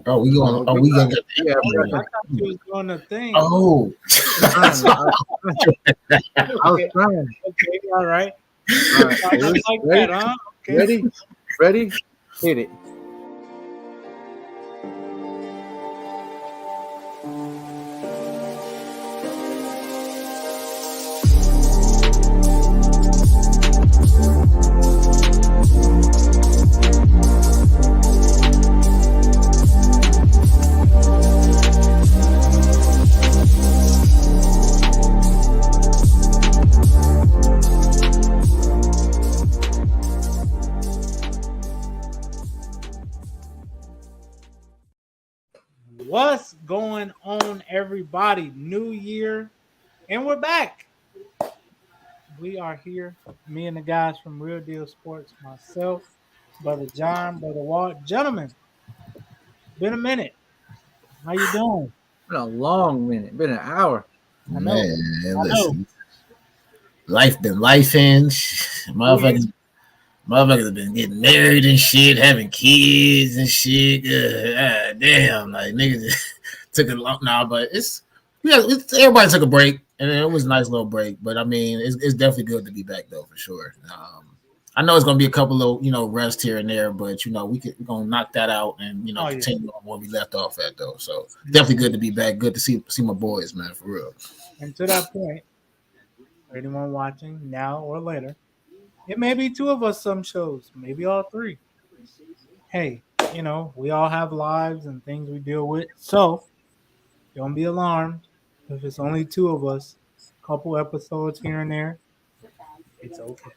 Oh, we going? Oh, we gonna get? Yeah, I thought you was doing a thing. Oh, I was trying. Okay, all right. All right, Just like ready? that, huh? Okay. Ready? Hit it. What's going on, everybody? New year, and we're back. We are here, me and the guys from Real Deal Sports, myself, Brother John, Brother Walt. Gentlemen, been a minute. How you doing? Been a long minute. Been an hour. I know. man, I know. listen. Life been lifing. Motherfuckers have been getting married and shit, having kids and shit. Damn, like niggas took a long now, but everybody took a break, and it was a nice little break. But I mean, it's definitely good to be back though, for sure. I know it's gonna be a couple of rest here and there, but we're gonna knock that out and continue on where we left off at though. So definitely good to be back. Good to see my boys, man, for real. And to that point, for anyone watching now or later, it may be two of us some shows, maybe all three. Hey, we all have lives and things we deal with. So don't be alarmed if it's only two of us, couple episodes here and there. It's okay.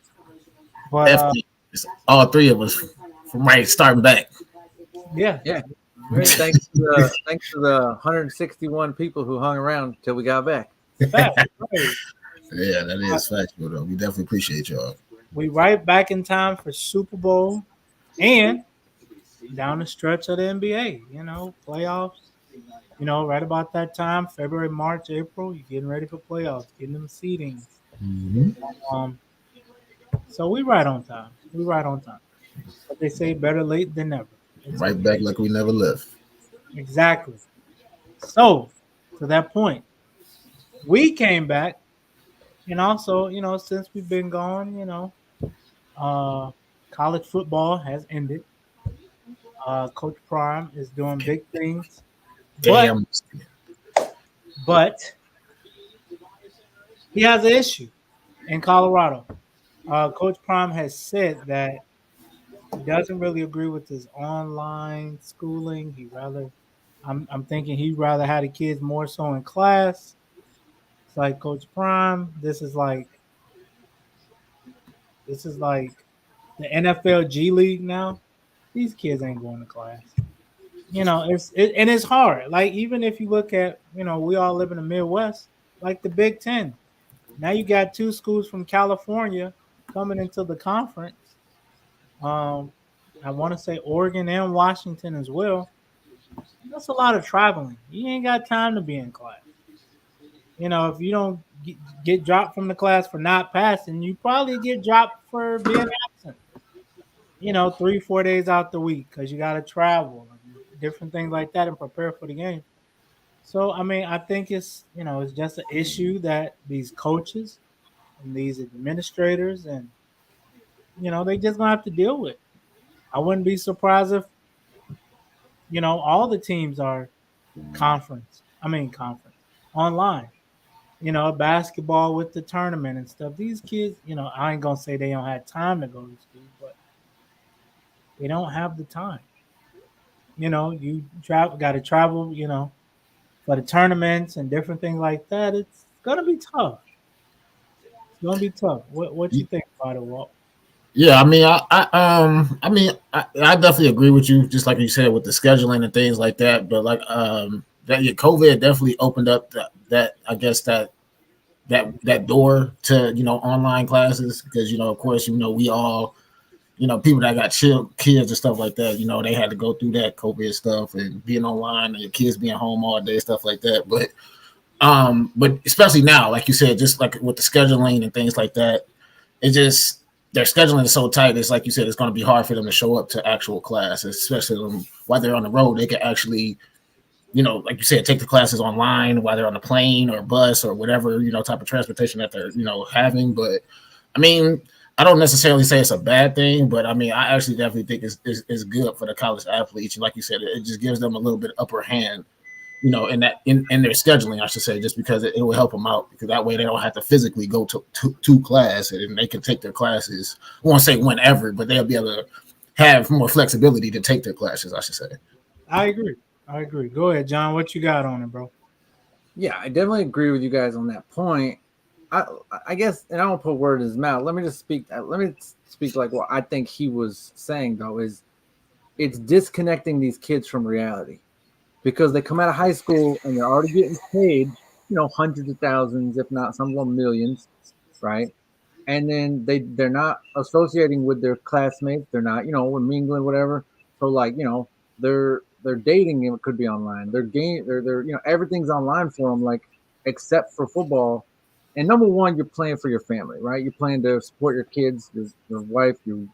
But Definitely, it's all three of us from starting back. yeah. Thanks to the 161 people who hung around till we got back. Fact, right. Yeah, that is factual though. We definitely appreciate y'all. We right back in time for Super Bowl and down the stretch of the NBA, playoffs. Right about that time, February, March, April, you're getting ready for playoffs, getting them seedings. So we right on time. But they say better late than never. It's Right back like we never left. Exactly. So, to that point, we came back, and also, since we've been gone, college football has ended. Coach Prime is doing big things. Damn. But he has an issue in Colorado. Coach Prime has said that he doesn't really agree with this online schooling. I'm thinking he'd rather have the kids more so in class. It's like Coach Prime. This is like the NFL G League now. These kids ain't going to class. It's hard. Like even if you look at, we all live in the Midwest, like the Big Ten. Now you got two schools from California coming into the conference. I want to say Oregon and Washington as well. That's a lot of traveling. You ain't got time to be in class. If you don't get dropped from the class for not passing, you probably get dropped for being absent. 3-4 days out the week because you got to travel and different things like that and prepare for the game. So, I mean, I think it's just an issue that these coaches and these administrators and, they just going to have to deal with. I wouldn't be surprised if, all the teams are conference online. Basketball with the tournament and stuff. These kids, I ain't going to say they don't have time to go to school, but they don't have the time. You got to travel, for the tournaments and different things like that. It's going to be tough. It's going to be tough. What you think about it, Walt? Yeah, I mean, I definitely agree with you. Just like you said with the scheduling and things like that. But like COVID definitely opened up that I guess that door to online classes because of course we all people that got kids and stuff like that. They had to go through that COVID stuff and being online and your kids being home all day, stuff like that. But especially now, like you said, just like with the scheduling and things like that, it just their scheduling is so tight. It's like you said, it's going to be hard for them to show up to actual class, especially while they're on the road. They can actually, like you said, take the classes online while they're on the plane or bus or whatever, type of transportation that they're, having. But I mean, I don't necessarily say it's a bad thing, but I mean, I actually definitely think it's good for the college athletes. And like you said, it just gives them a little bit upper hand, in their scheduling, I should say, just because it will help them out, because that way they don't have to physically go to class, and they can take their classes. I won't say whenever, but they'll be able to have more flexibility to take their classes, I should say. I agree. Go ahead, John. What you got on it, bro? Yeah, I definitely agree with you guys on that point. I guess, and I don't put word in his mouth. Let me speak like what I think he was saying, though, is it's disconnecting these kids from reality, because they come out of high school and they're already getting paid, hundreds of thousands, if not some of them millions, right? And then they're not associating with their classmates. They're not, mingling, whatever. So like, they're dating, it could be online. They're everything's online for them, like, except for football. And number one, you're playing for your family, right? You're playing to support your kids, your wife, your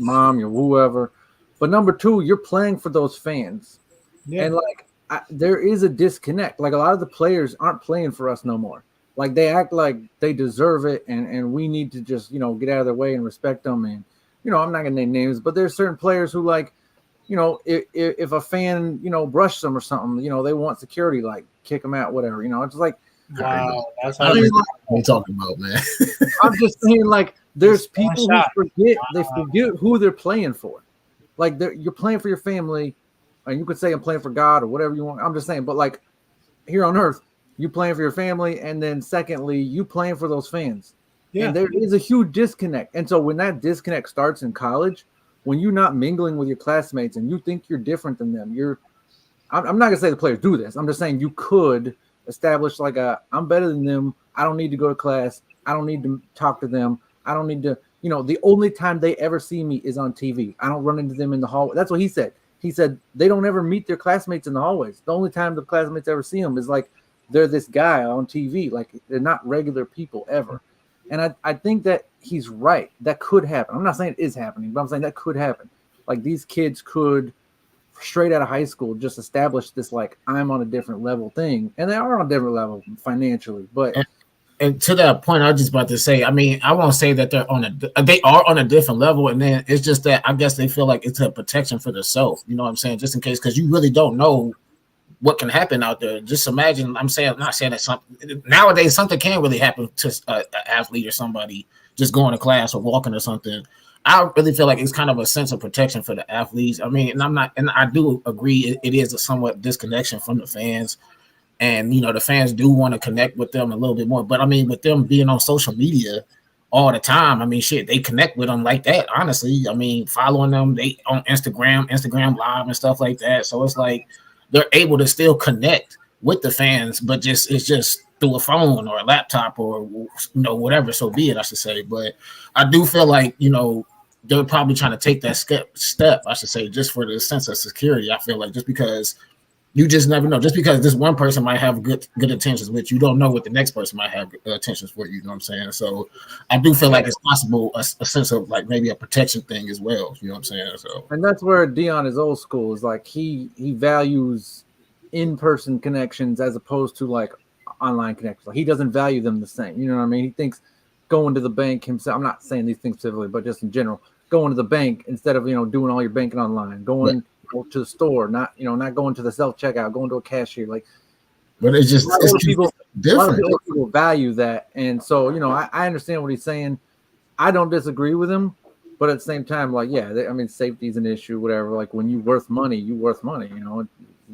mom, your whoever. But number two, you're playing for those fans. Yeah. And like, there is a disconnect. Like, a lot of the players aren't playing for us no more. Like, they act like they deserve it, and we need to just, get out of their way and respect them. And, I'm not going to name names, but there's certain players who, like, if a fan, brushes them or something, they want security, like, kick them out, whatever. It's like, wow, that's what you're talking about, man. I'm just saying, like, there's people who forget who they're playing for. Like, you're playing for your family, and you could say I'm playing for God or whatever you want. I'm just saying, but like, here on earth, you playing for your family, and then secondly, you playing for those fans. Yeah. And there is a huge disconnect. And so when that disconnect starts in college, when you're not mingling with your classmates and you think you're different than them, I'm not gonna say the players do this. I'm just saying you could establish like I'm better than them. I don't need to go to class. I don't need to talk to them. I don't need to, the only time they ever see me is on TV. I don't run into them in the hallway. That's what he said. He said they don't ever meet their classmates in the hallways. The only time the classmates ever see them is like they're this guy on TV. Like, they're not regular people ever. And I think that he's right. That could happen. I'm not saying it is happening, but I'm saying that could happen. Like, these kids could, straight out of high school, just establish this, like, I'm on a different level thing. And they are on a different level financially. But and to that point, I was just about to say, I mean, I won't say that they are on a different level. And then it's just that I guess they feel like it's a protection for themselves. You know what I'm saying? Just in case, because you really don't know what can happen out there. Just imagine, I'm not saying that something nowadays, something can really happen to an athlete or somebody just going to class or walking or something. I really feel like it's kind of a sense of protection for the athletes. I mean, and I do agree it is a somewhat disconnection from the fans. And, the fans do want to connect with them a little bit more. But I mean, with them being on social media all the time, I mean, shit, they connect with them like that, honestly. I mean, following them, they on Instagram Live and stuff like that. So it's like they're able to still connect with the fans, but it's just through a phone or a laptop or, whatever, so be it, I should say. But I do feel like, they're probably trying to take that step, I should say, just for the sense of security. I feel like just because you just never know. Just because this one person might have good intentions with you, don't know what the next person might have intentions for you. You know what I'm saying? So I do feel like it's possible a sense of like maybe a protection thing as well. You know what I'm saying? So, and that's where Deion is old school. Is like he values in-person connections as opposed to like online connections. Like, he doesn't value them the same. You know what I mean? He thinks going to the bank himself. I'm not saying these things specifically, but just in general, going to the bank instead of doing all your banking online, going to the store, not going to the self-checkout, going to a cashier. Like, but it's just people different. A lot of people value that. And so, I understand what he's saying. I don't disagree with him, but at the same time, like, safety is an issue, whatever. Like, when you're worth money, you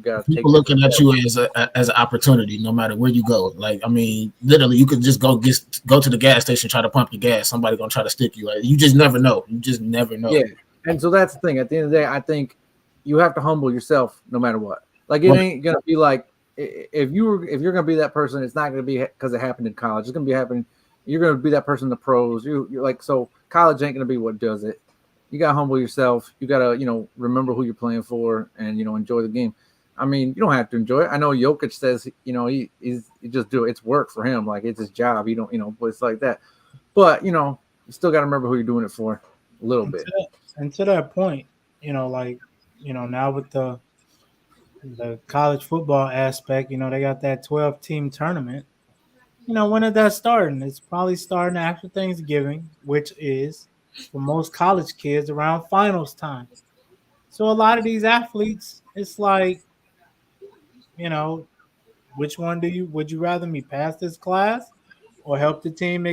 got to people looking at you as an opportunity, no matter where you go. Like, I mean, literally, you could just go to the gas station, try to pump your gas. Somebody gonna try to stick you. Like, you just never know. Yeah, and so that's the thing. At the end of the day, I think you have to humble yourself no matter what. Like, it ain't gonna be like if you're gonna be that person, it's not gonna be because it happened in college. It's gonna be happening. You're gonna be that person in the pros. You're like, so college ain't gonna be what does it. You gotta humble yourself. You gotta remember who you're playing for and enjoy the game. I mean, you don't have to enjoy it. I know Jokic says, he just do it. It's work for him. Like, it's his job. He don't, but it's like that. But, You still got to remember who you're doing it for a little bit. And to that point, like, now with the college football aspect, they got that 12-team tournament. When is that starting? It's probably starting after Thanksgiving, which is for most college kids around finals time. So a lot of these athletes, it's like, you know, which one would you rather me pass this class or help the team,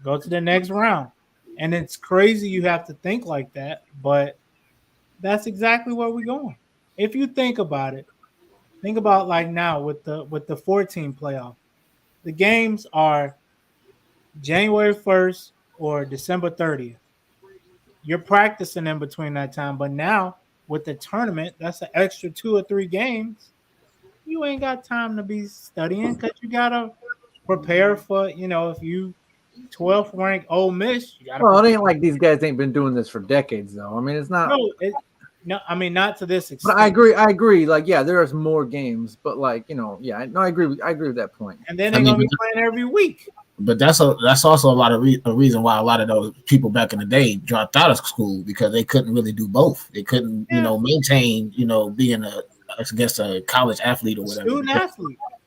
go to the next round? And it's crazy you have to think like that, but that's exactly where we're going. If you think about it, think about like now with the 14 playoff. The games are January 1st or December 30th. You're practicing in between that time, but now with the tournament, that's an extra 2 or 3 games. You ain't got time to be studying because you gotta prepare for, if you 12th ranked Ole Miss, you gotta Well, it prepare. ain't like these guys ain't been doing this for decades, though. I mean, it's not. No, I mean not to this But extent. I agree. Like, yeah, there's more games, but like, yeah, no, I agree with that point. And then they're gonna be playing every week. But that's also a lot of a reason why a lot of those people back in the day dropped out of school because they couldn't really do both. They couldn't, maintain, being a college athlete or whatever.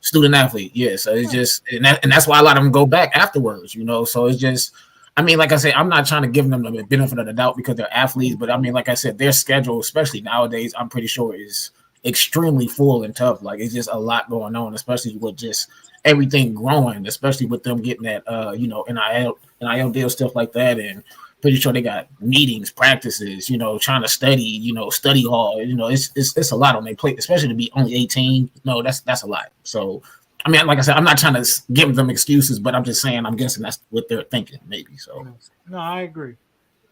Student athlete, yeah. So it's just, and that's why a lot of them go back afterwards, So it's just, I mean, like I said, I'm not trying to give them the benefit of the doubt because they're athletes, but I mean, like I said, their schedule, especially nowadays, I'm pretty sure is extremely full and tough. Like it's just a lot going on, especially with just everything growing, especially with them getting that, NIL deal, stuff like that, and pretty sure they got meetings, practices, trying to study, study hall, it's a lot on their plate, especially to be only 18. No, that's a lot. So, I mean, like I said, I'm not trying to give them excuses, but I'm just saying, I'm guessing that's what they're thinking, maybe. So, no, I agree.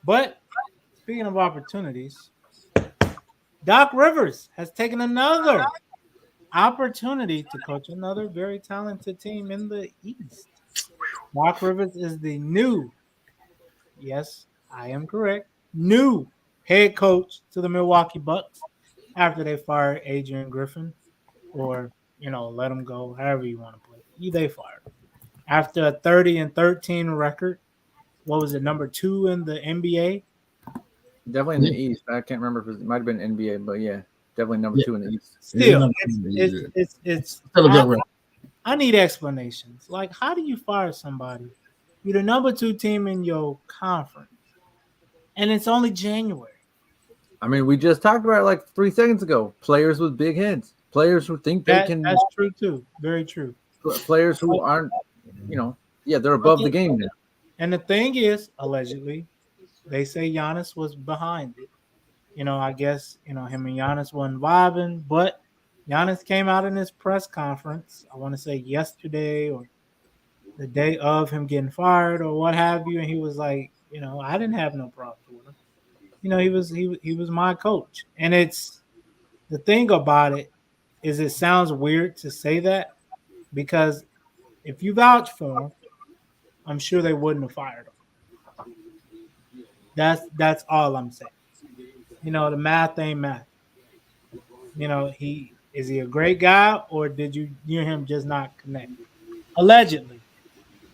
But speaking of opportunities, Doc Rivers has taken another opportunity to coach another very talented team in the East. Doc Rivers is the new, yes, I am correct, new head coach to the Milwaukee Bucks after they fired Adrian Griffin, or let him go, however you want to play it. They fired him. After a 30-13 record, what was it, number 2 in the NBA? Definitely in the East. I can't remember if it might have been NBA, but yeah, definitely number 2 in the East. Still, it's still a good record. I need explanations. Like, how do you fire somebody? You're the number 2 team in your conference, and it's only January. I mean, we just talked about it like 3 seconds ago. Players with big heads. Players who think they can. That's true, too. Very true. Players who aren't, they're above the game now. And the thing is, allegedly, they say Giannis was behind it. I guess, him and Giannis wasn't vibing, but Giannis came out in his press conference, I want to say yesterday or the day of him getting fired or what have you, and he was like, I didn't have no problem with him. He was my coach. And it's the thing about it is it sounds weird to say that because if you vouch for him, I'm sure they wouldn't have fired him. That's all I'm saying. The math ain't math. Is he a great guy or did you hear him just not connect? Allegedly,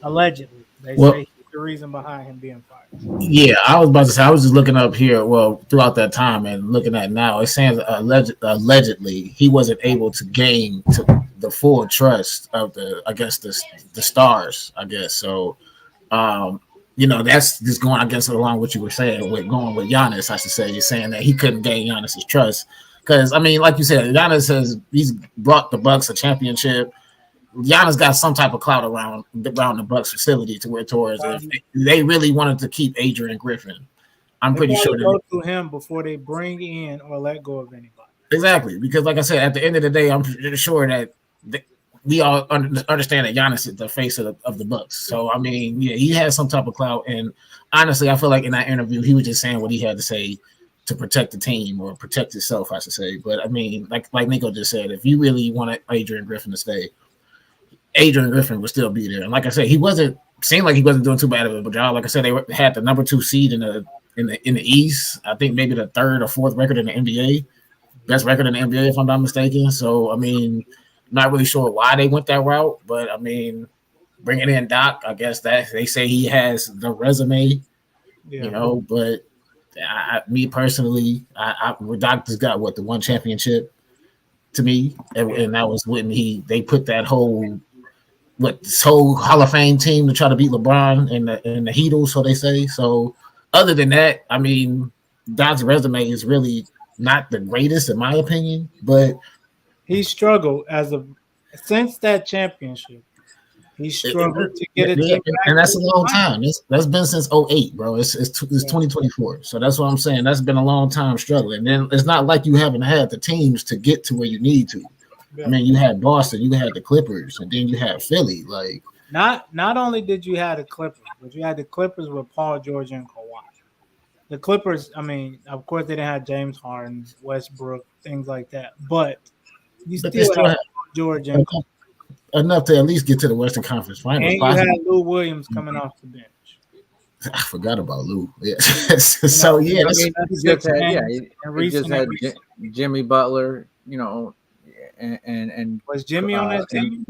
they say he's the reason behind him being fired. Yeah, I was about to say, I was just looking up here. Well, throughout that time and looking at now, it says allegedly he wasn't able to gain the full trust of the stars. I guess so. That's just going, I guess, along what you were saying with going with Giannis. I should say, you're saying that he couldn't gain Giannis's trust because, I mean, like you said, Giannis he's brought the Bucks a championship. Giannis got some type of clout around the Bucks facility to where towards if they really wanted to keep Adrian Griffin, I'm pretty sure they go to him before they bring in or let go of anybody. Exactly, because like I said, at the end of the day, I'm pretty sure that we all understand that Giannis is the face of the Bucks. So I mean, yeah, he has some type of clout, and honestly, I feel like in that interview, he was just saying what he had to say to protect the team or protect himself, I should say. But I mean, like Nico just said, if you really wanted Adrian Griffin to stay, Adrian Griffin would still be there. And like I said, seemed like he wasn't doing too bad of a job. Like I said, they had the number 2 seed in the East. I think maybe the 3rd or 4th record in the NBA, best record in the NBA if I'm not mistaken. So I mean, not really sure why they went that route, but I mean, bringing in Doc, I guess that they say he has the resume, Yeah. but me personally, Doc just got the one championship to me, and that was when they put that this whole Hall of Fame team to try to beat LeBron and the Heatles, so they say. So other than that, I mean, Doc's resume is really not the greatest in my opinion, but He struggled since that championship. He struggled to get a team back. and that's a long time. That's been since 08, bro. It's 2024. So that's what I'm saying. That's been a long time struggling. And it's not like you haven't had the teams to get to where you need to. Yeah. I mean, you had Boston, you had the Clippers, and then you had Philly. Like not only did you have the Clippers, but you had the Clippers with Paul George and Kawhi. The Clippers, I mean, of course they didn't have James Harden, Westbrook, things like that, but you still had George and Kawhi. Enough to at least get to the Western Conference Finals. And you had Lou Williams coming off the bench. I forgot about Lou. Yeah. So yeah, he just had Jimmy Butler, and was Jimmy on that team?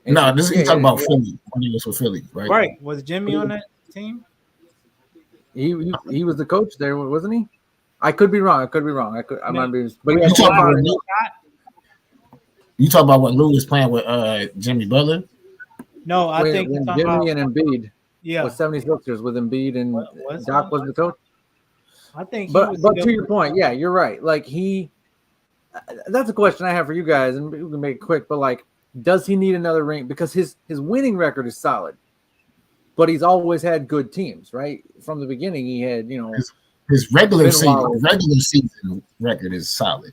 No, this is talking about Philly. When he was with Philly, right? Right. Was Jimmy on that team? He was the coach there, wasn't he? I could be wrong. I might be. But you talk about when Lou was playing with Jimmy Butler? No, I think when Jimmy and Embiid. Yeah, with 76ers with Embiid and Doc was the coach. I think. But to your point, yeah, you're right. Like that's a question I have for you guys, and we can make it quick. But like, does he need another ring? Because his winning record is solid, but he's always had good teams, right? From the beginning, he had his regular season record is solid.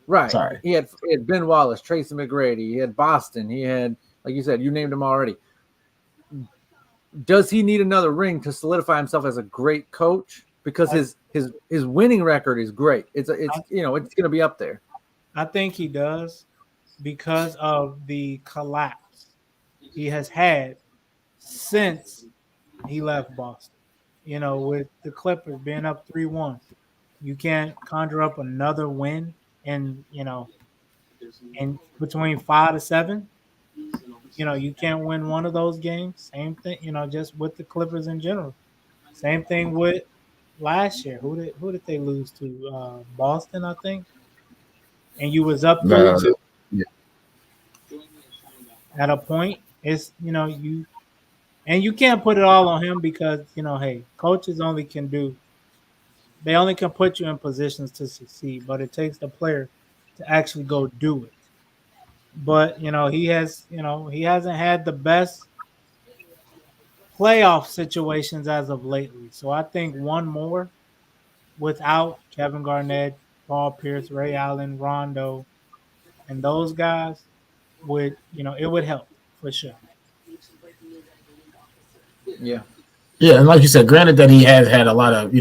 Right. Sorry. He had Ben Wallace, Tracy McGrady. He had Boston. He had, like you said, you named them already. Does he need another ring to solidify himself as a great coach? Because his winning record is great. It's going to be up there. I think he does because of the collapse he has had since he left Boston. With the Clippers being up 3-1, you can't conjure up another win. And in between 5 to 7, you can't win one of those games. Same thing, just with the Clippers in general. Same thing with last year. Who did they lose to? Boston, I think. And you was up 3-2. Yeah. At a point, it's you can't put it all on him because hey, coaches only can put you in positions to succeed, but it takes the player to actually go do it. But he hasn't had the best playoff situations as of lately. So I think one more without Kevin Garnett, Paul Pierce, Ray Allen, Rondo, and those guys would it would help for sure. Yeah. Yeah, and like you said, granted that he has had a lot of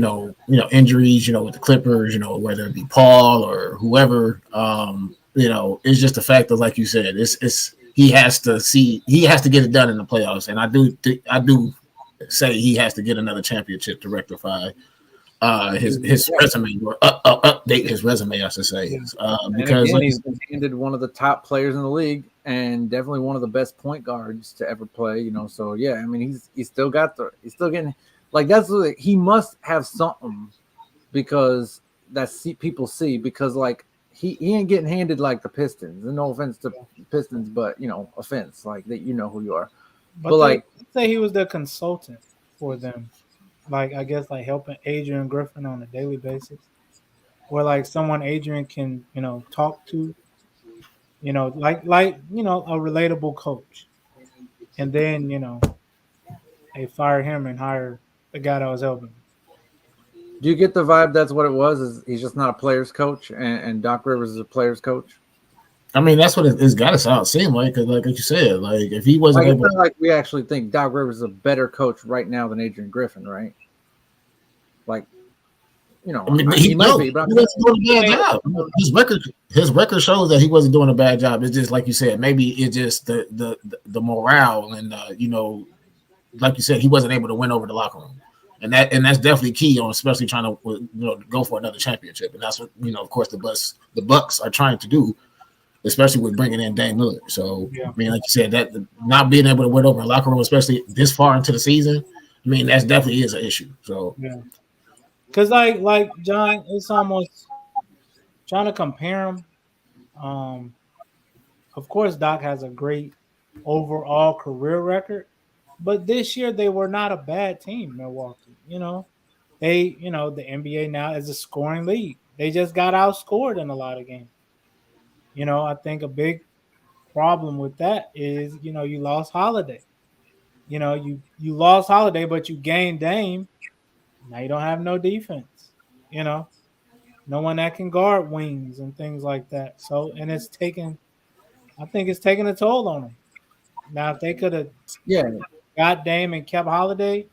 injuries, with the Clippers, whether it be Paul or whoever, it's just the fact that, like you said, he has to get it done in the playoffs, and I do say he has to get another championship to rectify his resume or update his resume, I should say, because again, he's been handed one of the top players in the league and definitely one of the best point guards to ever play. So yeah, I mean he's still getting like he must have something because people see because like he ain't getting handed like the Pistons. And no offense to Pistons, but offense like that who you are. But like say he was the consultant for them. Like I guess like helping Adrian Griffin on a daily basis, or like someone Adrian can talk to, like a relatable coach, and then they fire him and hire the guy that was helping. Do you get the vibe that's what it was? Is he's just not a player's coach, and Doc Rivers is a player's coach? I mean, that's what it's got to seem like. Because, like you said, like if he wasn't it's not like we actually think Doc Rivers is a better coach right now than Adrian Griffin, right? Like, I mean, he might be, but he wasn't doing a bad job. His record shows that he wasn't doing a bad job. It's just like you said, maybe it's just the morale and like you said, he wasn't able to win over the locker room, and that's definitely key on especially trying to go for another championship, and that's what of course the Bucks are trying to do. especially with bringing in Dame Lillard. So, Yeah. I mean, like you said, that not being able to win over a locker room, especially this far into the season, I mean, that definitely is an issue. So, Yeah. Because like John, it's almost trying to compare them. Um, of course, Doc has a great overall career record, but this year they were not a bad team, Milwaukee. The NBA now is a scoring league. They just got outscored in a lot of games. I think a big problem with that is, you lost Holiday. You lost Holiday, but you gained Dame. Now you don't have no defense. You know, no one that can guard wings and things like that. So, and I think it's taking a toll on them. Now, if they could have Yeah, got Dame and kept Holiday,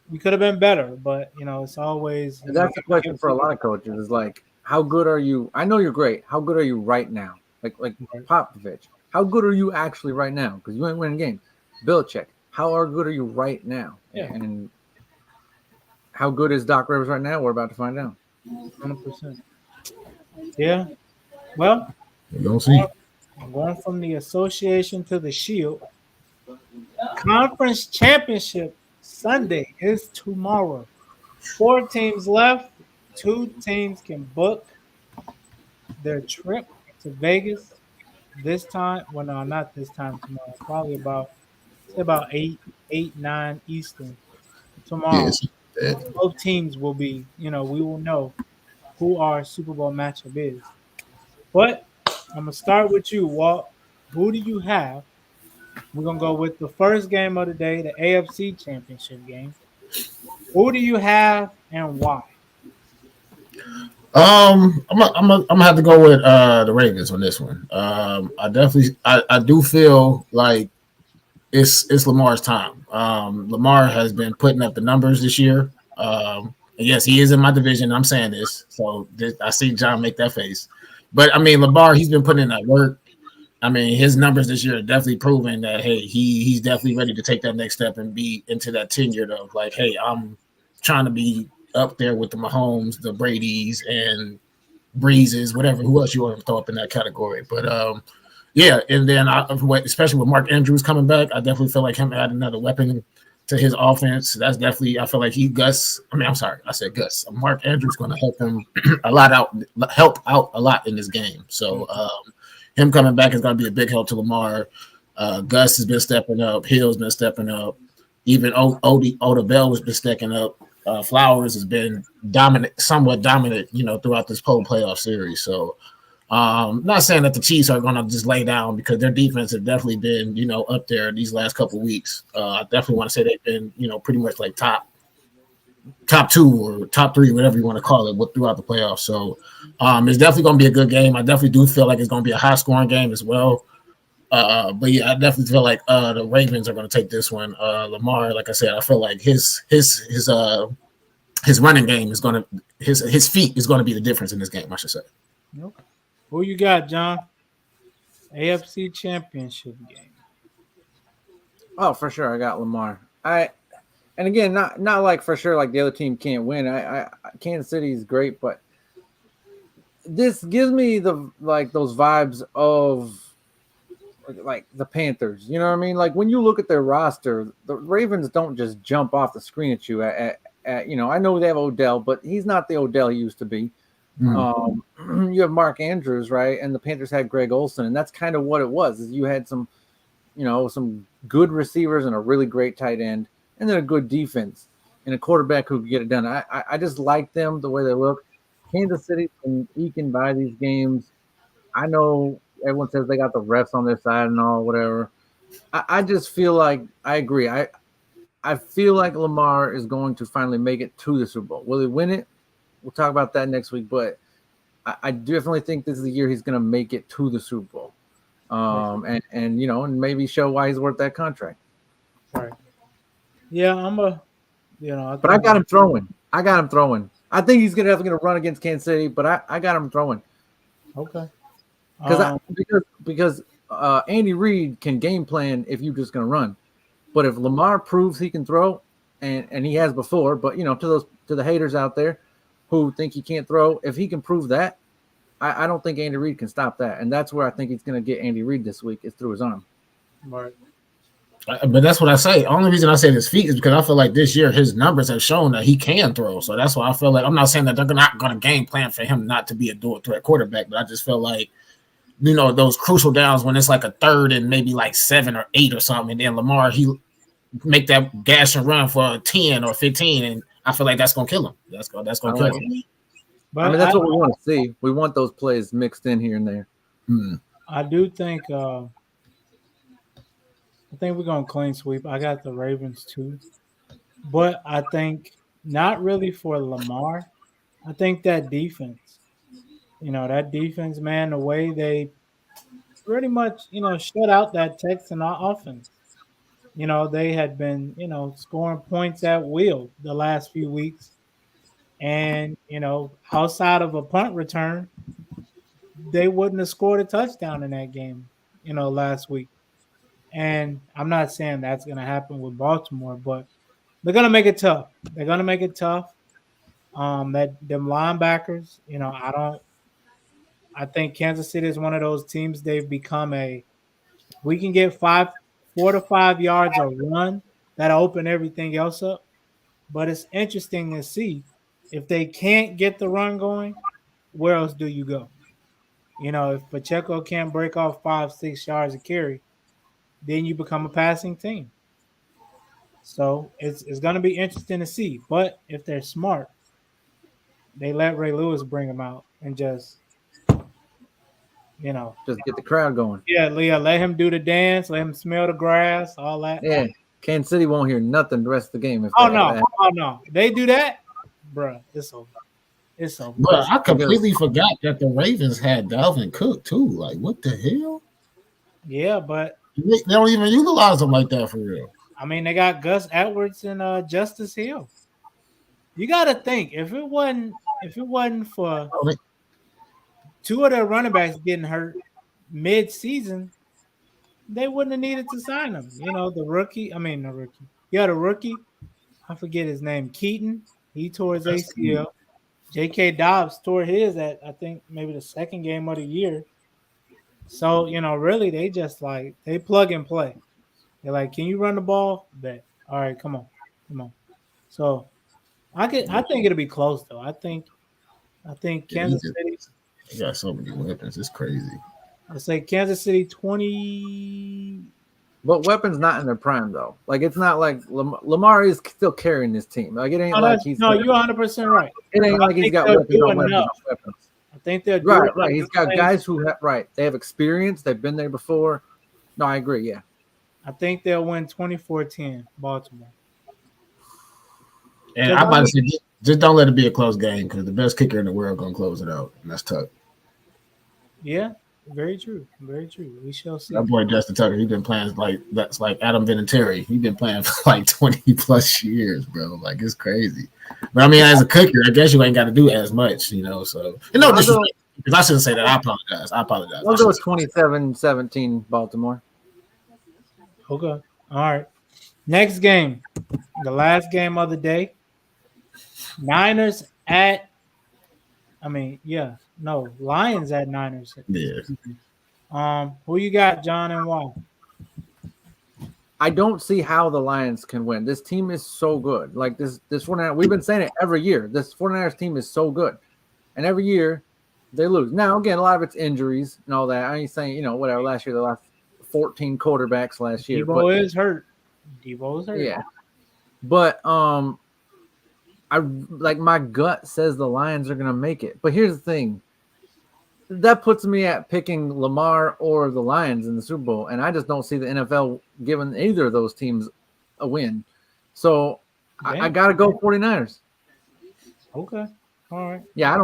we could have been better. But it's always and that's the question for a lot of coaches is like, how good are you? I know you're great. How good are you right now? Like Popovich, how good are you actually right now? Because you ain't winning games. Belichick, how good are you right now? Yeah. And how good is Doc Rivers right now? We're about to find out. 100%. Yeah. Well, we don't see. going from the association to the Shield. Conference championship Sunday is tomorrow. 4 teams left. 2 teams can book their trip to Vegas this time. Well, no, not this time tomorrow. Probably about 8, 9 Eastern tomorrow. Yes. Yeah, Both teams will be, we will know who our Super Bowl matchup is. But I'm gonna start with you, Walt. Who do you have? We're gonna go with the first game of the day, the AFC Championship game. Who do you have and why? I'm gonna have to go with the Ravens on this one. I do feel like it's Lamar's time. Lamar has been putting up the numbers this year. And yes, he is in my division. I'm saying this, so I see John make that face. But I mean, Lamar, he's been putting in that work. I mean, his numbers this year are definitely proving that hey, he's definitely ready to take that next step and be into that tenure of like, hey, I'm trying to be up there with the Mahomes, the Brady's, and Breezes, whatever. Who else you want to throw up in that category? But yeah, and then especially with Mark Andrews coming back, I definitely feel like him adding another weapon to his offense. That's definitely I feel like I'm sorry, I said Gus. Mark Andrews going to help him help out a lot in this game. So him coming back is going to be a big help to Lamar. Gus has been stepping up. Hill's been stepping up. Even Odell has been stepping up. Flowers has been somewhat dominant, throughout this whole playoff series. So, not saying that the Chiefs are going to just lay down because their defense has definitely been, up there these last couple of weeks. I definitely want to say they've been, pretty much like top 2 or top 3, whatever you want to call it, throughout the playoffs. So, it's definitely going to be a good game. I definitely do feel like it's going to be a high scoring game as well. But yeah, I definitely feel like the Ravens are going to take this one. Lamar, like I said, I feel like his running game is going to his feet is going to be the difference in this game. I should say. Okay. Who you got, John? AFC Championship game. Oh, for sure, I got Lamar. And again, not like for sure like the other team can't win. I Kansas City is great, but this gives me those vibes of like the Panthers. You know what I mean? Like when you look at their roster, the Ravens don't just jump off the screen at you. I know they have Odell, but he's not the Odell he used to be. You have Mark Andrews, right? And the Panthers had Greg Olsen, and that's kind of what it was. Is you had some good receivers and a really great tight end, and then a good defense and a quarterback who could get it done. I just like them the way they look. Kansas City can eke and buy these games. I know everyone says they got the refs on their side and all, whatever. I just feel like I agree. I feel like Lamar is going to finally make it to the Super Bowl. Will he win it? We'll talk about that next week. But I definitely think this is the year he's going to make it to the Super Bowl. And maybe show why he's worth that contract. Right. Yeah, But I got him throwing. I think he's going to run against Kansas City, but I got him throwing. Okay. Because Andy Reid can game plan if you're just going to run. But if Lamar proves he can throw, and he has before, but to the haters out there who think he can't throw, if he can prove that, I don't think Andy Reid can stop that, and that's where I think he's going to get Andy Reid this week is through his arm. Right. But that's what I say. Only reason I say his feet is because I feel like this year his numbers have shown that he can throw. So that's why I feel like I'm not saying that they're not going to game plan for him not to be a dual threat quarterback, but I just feel like those crucial downs when it's like a third and maybe like 7 or 8 or something, and then Lamar he make that gash and run for 10 or 15, and I feel like that's gonna kill him. That's gonna kill him. But I mean, that's what we want to see. We want those plays mixed in here and there. I do think I think we're gonna clean sweep. I got the Ravens too, but I think not really for Lamar. I think that defense, that defense, man, the way they pretty much, shut out that Texan offense. They had been, scoring points at will the last few weeks. And, outside of a punt return, they wouldn't have scored a touchdown in that game, last week. And I'm not saying that's going to happen with Baltimore, but they're going to make it tough. They're going to make it tough. That them linebackers, I think Kansas City is one of those teams they've become we can get 4 to 5 yards of run that'll open everything else up. But it's interesting to see if they can't get the run going, where else do you go? If Pacheco can't break off 5-6 yards of carry, then you become a passing team. So it's going to be interesting to see. But if they're smart, they let Ray Lewis bring them out and just get the crowd going. Yeah, Leah, let him do the dance, let him smell the grass, all that. Yeah, Kansas City won't hear nothing the rest of the game. No, they do that, bro. It's over. It's over. But I completely forgot that the Ravens had Dalvin Cook too. Like, what the hell? Yeah, but they don't even utilize him like that for real. I mean, they got Gus Edwards and Justice Hill. You got to think if it wasn't for two of their running backs getting hurt mid-season, they wouldn't have needed to sign him. The rookie. Yeah, the rookie. I forget his name. Keaton. He tore his ACL. J.K. Dobbs tore his at, I think, maybe the second game of the year. So, really, they just they plug and play. They're like, can you run the ball? Bet. All right, come on. So, I think it'll be close though. I think Kansas City. They got so many weapons. It's crazy. I say Kansas City 20. But weapons not in their prime though. Like it's not like Lamar is still carrying this team. Like it ain't he's. No, you're 100% right. It ain't like he's got weapons on weapons. I think they're right. He's got guys who they have experience. They've been there before. No, I agree. Yeah. I think they'll win 24-10 Baltimore. And I'm about to say, just don't let it be a close game because the best kicker in the world gonna close it out, and that's tough. Yeah, very true. Very true. We shall see. That boy Justin Tucker, he's been playing that's like Adam Vinatieri. He's been playing for like 20 plus years, bro. Like it's crazy. But I mean, as a kicker, I guess you ain't got to do as much, So because I shouldn't say that. I apologize. I'll go with 27-17 Baltimore. Okay. All right. Next game, the last game of the day. Lions at Niners. Yeah. Who you got, John, and why? I don't see how the Lions can win. This team is so good. Like this 49ers, we've been saying it every year. This 49ers team is so good. And every year they lose. Now, again, a lot of it's injuries and all that. I ain't saying, whatever. Last year, they lost 14 quarterbacks last year. Debo is hurt. Yeah. But my gut says the Lions are going to make it. But here's the thing. That puts me at picking Lamar or the Lions in the Super Bowl, and I just don't see the NFL giving either of those teams a win. So I got to go 49ers. Okay. All right. Yeah, I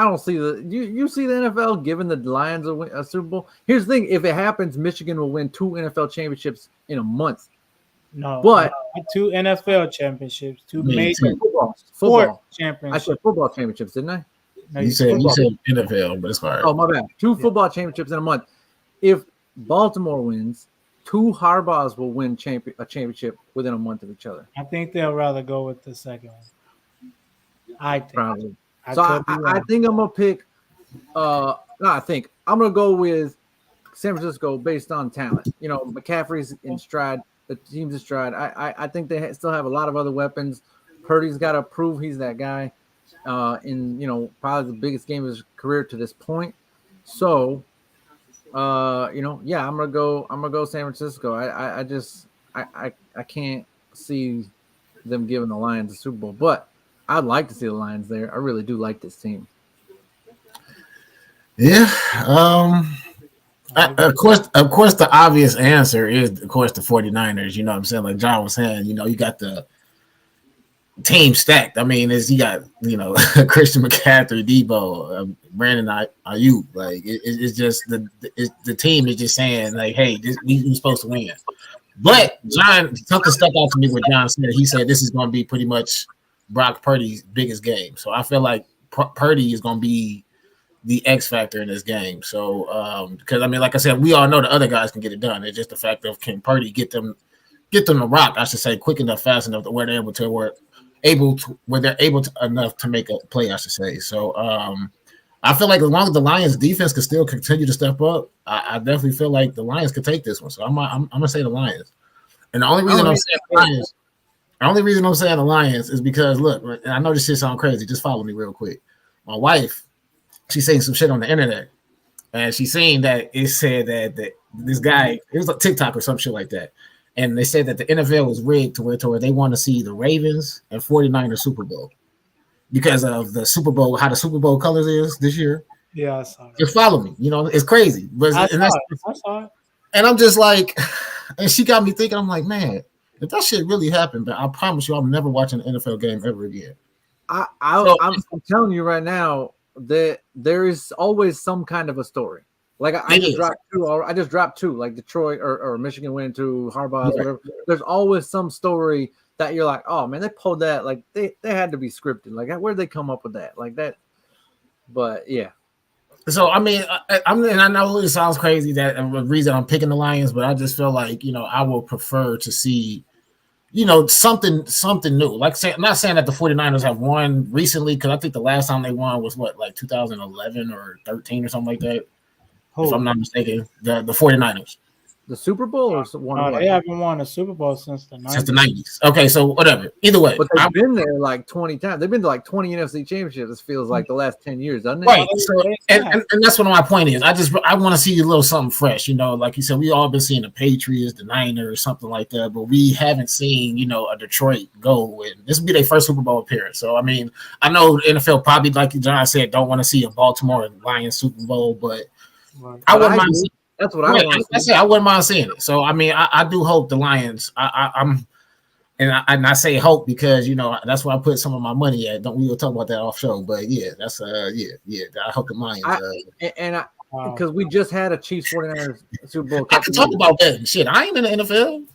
don't see you see the NFL giving the Lions a Super Bowl. Here's the thing: if it happens, Michigan will win 2 NFL championships in a month. No, but 2 NFL championships, 2 major football championships. I said football championships, didn't I? No, you said NFL, but it's fine. Oh, my bad. 2 football championships in a month. If Baltimore wins, 2 Harbaughs will win a championship within a month of each other. I think they'll rather go with the second one. I think. Probably. I think I'm gonna pick No, I think I'm gonna go with San Francisco based on talent. You know, McCaffrey's in stride. The team's in stride. I think they still have a lot of other weapons. Purdy's got to prove he's that guy. In probably the biggest game of his career to this point. So, yeah, I'm gonna go. I'm gonna go San Francisco. I can't see them giving the Lions the Super Bowl, but I'd like to see the Lions there. I really do like this team. Yeah. Of course, the obvious answer is, of course, the 49ers. You know what I'm saying? Like John was saying, you got the team stacked. I mean, you got, Christian McCaffrey, Debo, Brandon Ayuk. Like, it's just the team is just saying, like, hey, we're supposed to win. But John, something stuck out to me what John said. He said this is going to be pretty much Brock Purdy's biggest game. So I feel like Purdy is going to be the X factor in this game. So, because I mean, like I said, we all know the other guys can get it done. It's just the fact of can Purdy get them to rock, I should say, quick enough, fast enough to where they're able to enough to make a play, I should say. So, I feel like as long as the Lions defense can still continue to step up, I definitely feel like the Lions could take this one. So I'm gonna say the Lions. And the only reason I'm saying the Lions is because look, and I know this shit sounds crazy. Just follow me real quick. My wife, she's saying some shit on the internet, and she's saying that it said that this guy, it was a TikTok or some shit like that, and they said that the NFL was rigged to where they want to see the Ravens and 49ers Super Bowl because of the Super Bowl, how the Super Bowl colors is this year. Yeah, I saw it. Just follow me. It's crazy. But I saw it. And I'm just like, and she got me thinking, I'm like, man, if that shit really happened, but I promise you I'm never watching an NFL game ever again. I'm telling you right now that there is always some kind of a story. Like I just dropped two, like Detroit or Michigan went to Harbaugh's, whatever. There's always some story that you're like, oh man, they pulled that. Like they had to be scripted. Like where'd they come up with that? Like that. But yeah. So I mean, and I know it sounds crazy that the reason I'm picking the Lions, but I just feel like I will prefer to see something new. Like I'm not saying that the 49ers have won recently, because I think the last time they won was like 2011 or 13 or something like that. If I'm not mistaken, the 49ers. The Super Bowl or one? They haven't won a Super Bowl since the 90s. Since the 90s. Okay, so whatever. Either way. But they've been there like 20 times. They've been to like 20 NFC championships. It feels like the last 10 years, doesn't it? Right. So, and that's what my point is. I want to see a little something fresh. Like you said, we all been seeing the Patriots, the Niners, something like that, but we haven't seen, a Detroit go. And this will be their first Super Bowl appearance. So, I mean, I know the NFL probably, like John said, don't want to see a Baltimore and Lions Super Bowl, but I wouldn't mind seeing. That's what I want. I wouldn't mind seeing it. So I mean, I do hope the Lions. I say hope because that's where I put some of my money at. We will talk about that off show, but yeah, that's yeah. I hope the Lions. Because we just had a Chiefs 49ers Super Bowl. I can talk about that shit. I ain't in the NFL.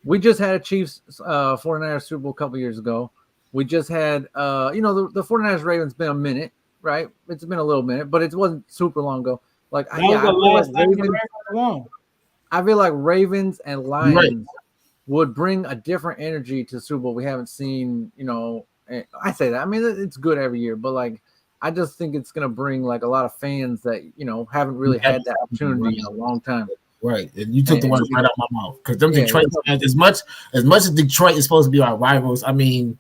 We just had a Chiefs 49ers Super Bowl a couple years ago. We just had the 49ers Ravens been a minute, right? It's been a little minute, but it wasn't super long ago. Like I feel like Ravens and Lions would bring a different energy to Super Bowl we haven't seen. I say that. I mean, it's good every year, but like I just think it's gonna bring like a lot of fans that haven't really had that opportunity in a long time. Right, and you took the words right out of my mouth because them Detroit fans, as much as Detroit is supposed to be our rivals, I mean.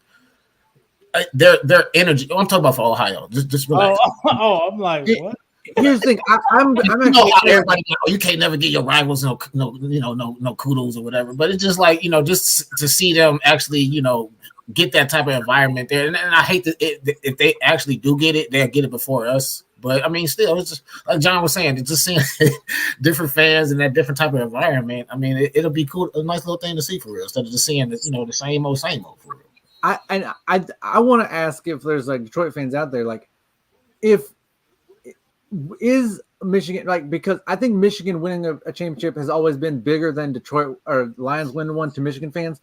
Their energy. I'm talking about for Ohio. Just relax. I'm like, what? Here's the thing. I'm actually everybody. You can't never get your rivals no kudos or whatever. But it's just like just to see them actually get that type of environment there. And I hate that if they actually do get it, they'll get it before us. But I mean, still, it's just like John was saying. It's just seeing different fans in that different type of environment. I mean, it'll be cool, a nice little thing to see for real, instead of just seeing the same old for real. I want to ask if there's like Detroit fans out there, like is Michigan, like, because I think Michigan winning a championship has always been bigger than Detroit or Lions winning one to Michigan fans,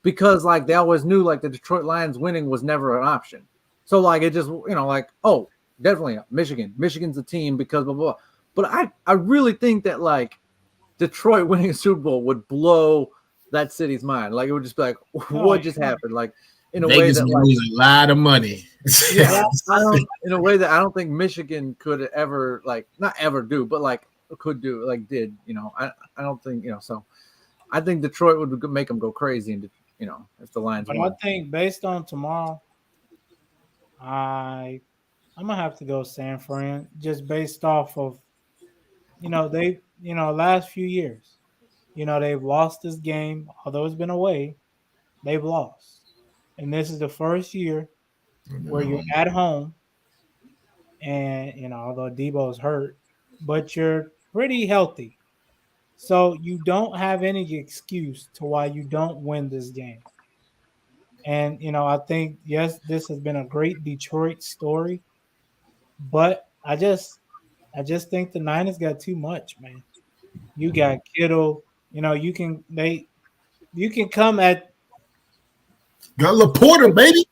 because like they always knew like the Detroit Lions winning was never an option. So like it just like, oh, definitely Michigan's a team because blah blah. But I really think that like Detroit winning a Super Bowl would blow that city's mind. Like it would just be like, what just happened? Like in a way Vegas that will like lose a lot of money. yeah, in a way that I don't think Michigan could ever like not ever do, but like could do like did. I don't think so. I think Detroit would make them go crazy, and if the Lions But won. I think based on tomorrow, I'm gonna have to go San Fran just based off of they last few years, they've lost this game although it's been away, they've lost, and this is the first year where you're at home, and although Debo's hurt, but you're pretty healthy, so you don't have any excuse to why you don't win this game. And I think yes, this has been a great Detroit story, but I just think the Niners got too much, man. You got Kittle. You can come at Got Laporta, baby.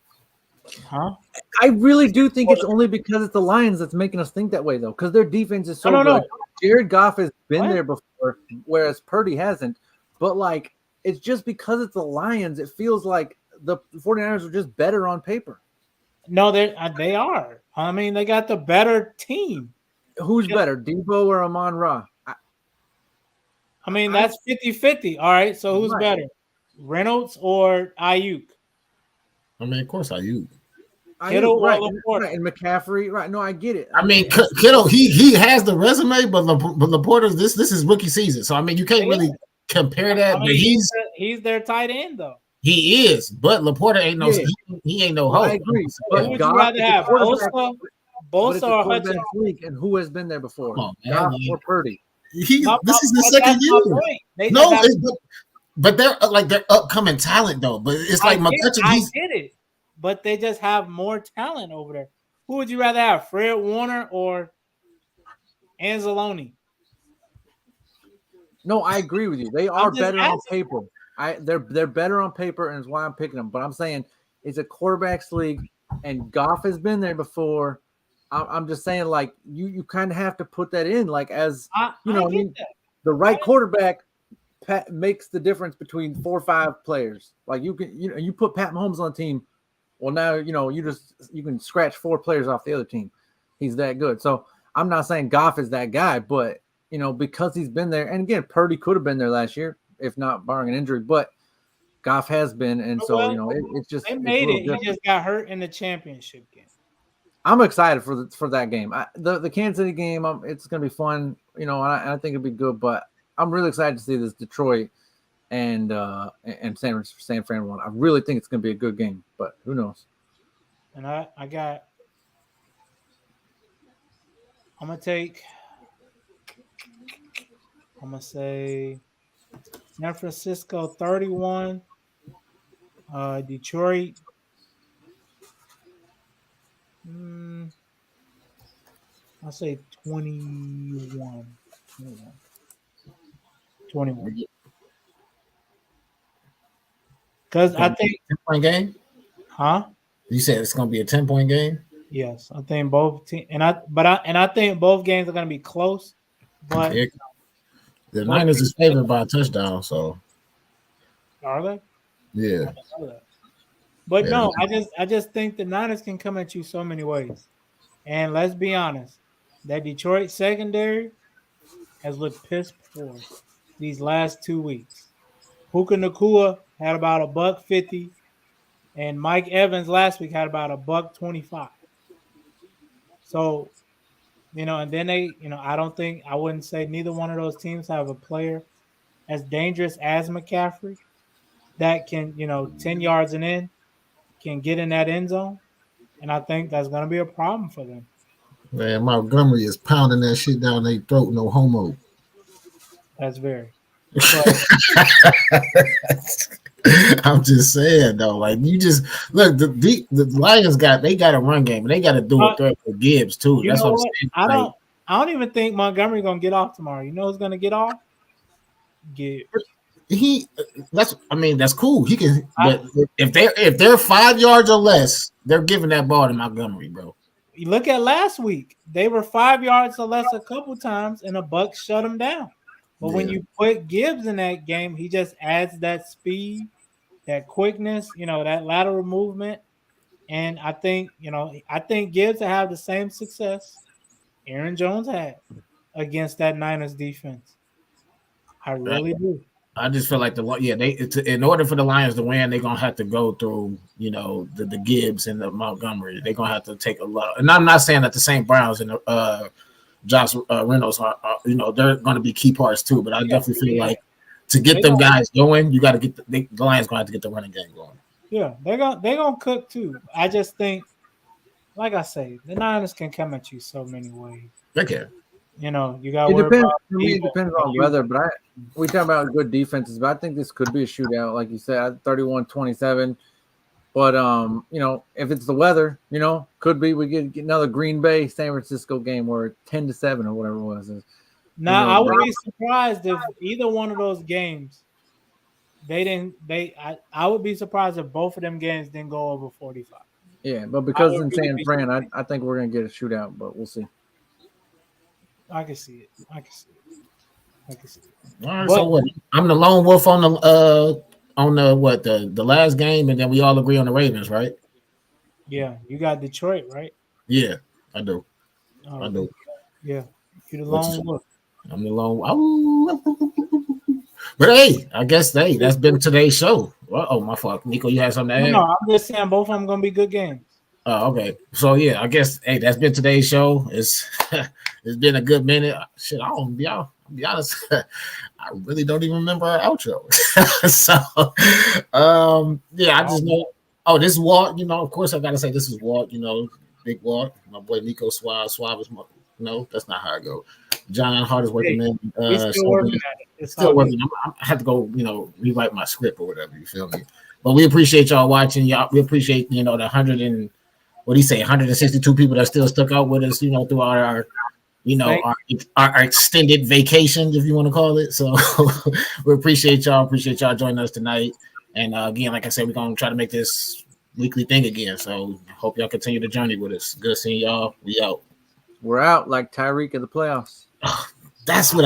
huh? I really do think it's only because it's the Lions that's making us think that way, though, because their defense is so No, good. Jared Goff has been What? there before, whereas Purdy hasn't. But like, it's just because it's the Lions. It feels like the 49ers are just better on paper. No, they are. I mean, they got the better team. Who's better, Debo or Amon Ra? I mean, that's 50-50. All right, so who's Right. better, Reynolds or Ayuk? I mean, of course, Ayuk. Kittle or Right, Laporta? right, and McCaffrey. Right, no, I get it. I mean, Kittle, he has the resume, but Laporta, this is rookie season, so I mean, you can't really compare that. I mean, But he's their tight end though. he is, but Laporta ain't no he ain't no hope. I agree. Who But would Goff you rather is a have, quarterback, Bosa but it's a or quarterback Hutchinson? league, and who has been there before? Come on, man. Goff or Purdy? This is the But second that's my year. point. They No, just have, but they're upcoming talent though. But it's like McCutcheon. I get it, but they just have more talent over there. Who would you rather have, Fred Warner or Anzalone? No, I agree with you. They are better on paper. They're better on paper, and it's why I'm picking them. But I'm saying it's a quarterbacks league, and Goff has been there before. I'm just saying, like you kind of have to put that in, like as the right quarterback makes the difference between 4 or 5 players. Like you put Pat Mahomes on the team. Well, now you can scratch 4 players off the other team. He's that good. So I'm not saying Goff is that guy, but because he's been there, and again, Purdy could have been there last year, if not barring an injury, but Goff has been, and so it's just they made it. He just got hurt in the championship game. I'm excited for that game. The Kansas City game, it's going to be fun, and I think it'll be good. But I'm really excited to see this Detroit and San Fran one. I really think it's going to be a good game, but who knows? And I'm gonna say San Francisco 31, Detroit. I'll say 21. 21. Because I think 10-point game. Huh? You said it's going to be a 10-point game. Yes, I think both teams, and I think both games are going to be close. But the Niners is favored by a touchdown, so are they? Yeah. But no, I just think the Niners can come at you so many ways. And let's be honest, that Detroit secondary has looked piss poor these last 2 weeks. Puka Nacua had about $150, and Mike Evans last week had about $125. So, and then they, I wouldn't say neither one of those teams have a player as dangerous as McCaffrey that can, 10 yards and in, can get in that end zone. And I think that's going to be a problem for them. Man, Montgomery is pounding that shit down their throat, no homo. That's very. I'm just saying though, like you just look the Lions got a run game and they got to do a threat for Gibbs too. That's what I'm saying. I don't even think Montgomery's gonna get off tomorrow. You know who's gonna get off? Gibbs. That's cool. He can, but if they're 5 yards or less, they're giving that ball to Montgomery, bro. You look at last week; they were 5 yards or less a couple times, and the Bucs shut them down. But when you put Gibbs in that game, he just adds that speed that quickness, that lateral movement. And I think, Gibbs will have the same success Aaron Jones had against that Niners defense. I really do. I just feel like in order for the Lions to win, they're gonna have to go through, the Gibbs and the Montgomery. They're gonna have to take a lot. And I'm not saying that the St. Browns and the Josh Reynolds they're gonna be key parts too. But I definitely feel like to get them guys going, you got to get the Lions gonna have to get the running game going. Yeah, they're gonna cook too. I just think, like I say, the Niners can come at you so many ways. They can. You got. It depends. For me, it depends on weather. But we talk about good defenses, but I think this could be a shootout, like you said, 31-27. But if it's the weather, could be we get another Green Bay San Francisco game where 10-7 or whatever it was. Now I would be surprised if either one of those games I would be surprised if both of them games didn't go over 45. Yeah, but because it's in San Fran, I think we're gonna get a shootout, but we'll see. I can see it. All right, so what? I'm the lone wolf on the last game, and then we all agree on the Ravens, right? Yeah, you got Detroit, right? Yeah, I do. I do. Yeah, you're the lone wolf. I'm the lone. But hey, I guess that's been today's show. Oh, my fault, Nico. You had something to add? No, I'm just saying both of them gonna be good games. Oh, okay. So yeah, I guess that's been today's show. It's been a good minute. Shit, I'll be honest. I really don't even remember our outro. So I just know. Oh, this is Walt. Of course I gotta say this is Walt. Big Walt. My boy Nico Suave. Suave is no, that's not how I go. John Hart is working in. Still working at it. It's still working. I have to go. Rewrite my script or whatever. You feel me? But we appreciate y'all watching. Y'all, we appreciate the 162 people that still stuck out with us, through our extended vacations, if you want to call it. So we appreciate y'all. Appreciate y'all joining us tonight. And again, like I said, we're gonna try to make this weekly thing again. So hope y'all continue the journey with us. Good seeing y'all. We out. We're out like Tyreek in the playoffs. That's what